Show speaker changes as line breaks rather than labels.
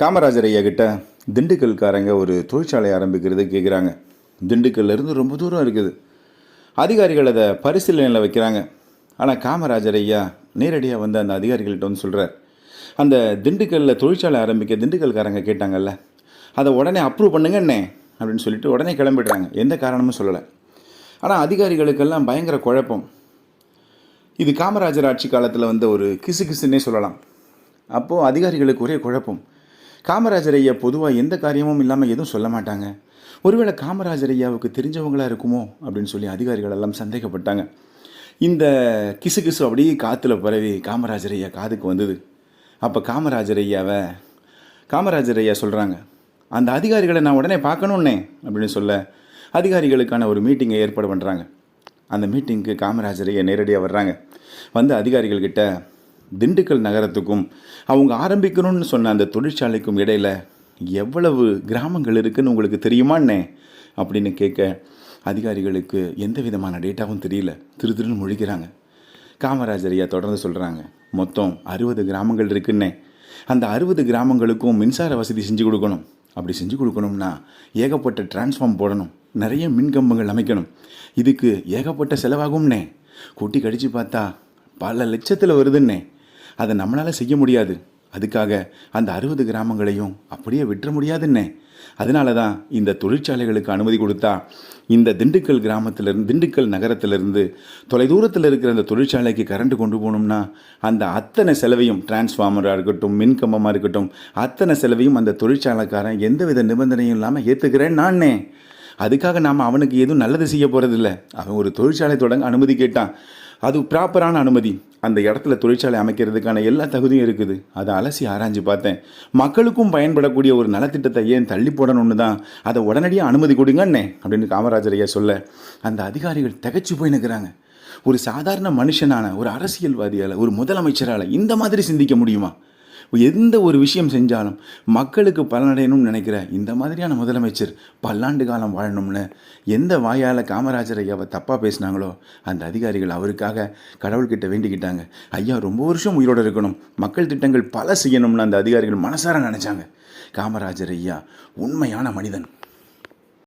காமராஜர் ஐயா கிட்ட திண்டுக்கல்காரங்க ஒரு தொழிற்சாலை ஆரம்பிக்கிறது கேட்குறாங்க. திண்டுக்கல்லேருந்து ரொம்ப தூரம் இருக்குது. அதிகாரிகள் அதை பரிசீலனையில் வைக்கிறாங்க. ஆனால் காமராஜர் ஐயா நேரடியாக வந்து அந்த அதிகாரிகள்கிட்ட வந்து சொல்கிறார், அந்த திண்டுக்கல்லில் தொழிற்சாலை ஆரம்பிக்க திண்டுக்கல்காரங்க கேட்டாங்கல்ல, அதை உடனே அப்ரூவ் பண்ணுங்கண்ணே அப்படின்னு சொல்லிட்டு உடனே கிளம்பிடுறாங்க. எந்த காரணமும் சொல்லலை. ஆனால் அதிகாரிகளுக்கெல்லாம் பயங்கர குழப்பம். இது காமராஜர் ஆட்சி காலத்தில் வந்த ஒரு கிசுகிசுன்னே சொல்லலாம். அப்போது அதிகாரிகளுக்கு ஒரே குழப்பம். காமராஜர் ஐயா பொதுவாக எந்த காரியமும் இல்லாமல் எதுவும் சொல்ல மாட்டாங்க. ஒருவேளை காமராஜர் ஐயாவுக்கு தெரிஞ்சவங்களாக இருக்குமோ அப்படின்னு சொல்லி அதிகாரிகள் எல்லாம் சந்தேகப்பட்டாங்க. இந்த கிசு அப்படியே காற்றுல பரவி காமராஜர் ஐயா காதுக்கு வந்தது. அப்போ காமராஜர் ஐயா சொல்கிறாங்க, அந்த அதிகாரிகளை நான் உடனே பார்க்கணுன்னே அப்படின்னு சொல்ல அதிகாரிகளுக்கான ஒரு மீட்டிங்கை ஏற்பாடு பண்ணுறாங்க. அந்த மீட்டிங்க்கு காமராஜர் ஐயா நேரடியாக வர்றாங்க. வந்து அதிகாரிகள்கிட்ட திண்டுக்கல் நகரத்துக்கும் அவங்க ஆரம்பிக்கணும்னு சொன்ன அந்த தொழிற்சாலைக்கும் இடையில் எவ்வளவு கிராமங்கள் இருக்குதுன்னு உங்களுக்கு தெரியுமாண்ணே அப்படின்னு கேட்க அதிகாரிகளுக்கு எந்த விதமான டேட்டாவும் தெரியல. திருன்னு முழிக்கிறாங்க. காமராஜர் ஐயா தொடர்ந்து சொல்கிறாங்க, மொத்தம் 60 கிராமங்கள் இருக்குன்னே. அந்த 60 கிராமங்களுக்கும் மின்சார வசதி செஞ்சு கொடுக்கணும். அப்படி செஞ்சு கொடுக்கணும்னா ஏகப்பட்ட டிரான்ஸ்ஃபார்ம் போடணும், நிறைய மின்கம்பங்கள் அமைக்கணும். இதுக்கு ஏகப்பட்ட செலவாகும்னே. கூட்டி கடிச்சு பார்த்தா பல லட்சத்தில் வருதுன்னே. அதை நம்மளால் செய்ய முடியாது. அதுக்காக அந்த 60 கிராமங்களையும் அப்படியே விட்டுற முடியாதுன்னே. அதனால தான் இந்த தொழிற்சாலைகளுக்கு அனுமதி கொடுத்தா இந்த திண்டுக்கல் நகரத்திலிருந்து தொலைதூரத்தில் இருக்கிற அந்த தொழிற்சாலைக்கு கரண்ட் கொண்டு போகணும்னா அந்த அத்தனை செலவையும், டிரான்ஸ்ஃபார்மராக இருக்கட்டும், மின்கம்பமாக இருக்கட்டும், அத்தனை செலவையும் அந்த தொழிற்சாலைக்காரன் எந்தவித நிபந்தனையும் இல்லாமல் ஏற்றுக்கிறேன் நானே. அதுக்காக நாம் அவனுக்கு எதுவும் நல்லது செய்ய போகிறதில்ல. அவன் ஒரு தொழிற்சாலை தொடங்க அனுமதி கேட்டான். அது ப்ராப்பரான அனுமதி. அந்த இடத்துல தொழிற்சாலை அமைக்கிறதுக்கான எல்லா தகுதியும் இருக்குது. அதை அலசி ஆராய்ஞ்சு பார்த்தேன். மக்களுக்கும் பயன்படக்கூடிய ஒரு நலத்திட்டத்தை ஏன் தள்ளி போடணும்னு தான் அதை உடனடியாக அனுமதி கொடுங்கண்ணே அப்படின்னு காமராஜர் ஐயா சொல்ல அந்த அதிகாரிகள் திகைச்சு போய் நிற்கிறாங்க. ஒரு சாதாரண மனுஷனான ஒரு அரசியல்வாதியால், ஒரு முதலமைச்சரால் இந்த மாதிரி சிந்திக்க முடியுமா? எந்த ஒரு விஷயம் செஞ்சாலும் மக்களுக்கு பலனடையணும்னு நினைக்கிற இந்த மாதிரியான முதலமைச்சர் பல்லாண்டு காலம் வாழணும்னு எந்த வாயால் காமராஜர் ஐயாவை தப்பாக பேசினாங்களோ அந்த அதிகாரிகள் அவருக்காக கடவுள்கிட்ட வேண்டிக்கிட்டாங்க. ஐயா ரொம்ப வருஷம் உயிரோடு இருக்கணும், மக்கள் திட்டங்கள் பல செய்யணும்னு அந்த அதிகாரிகள் மனசார நினச்சாங்க. காமராஜர் ஐயா உண்மையான மனிதன்.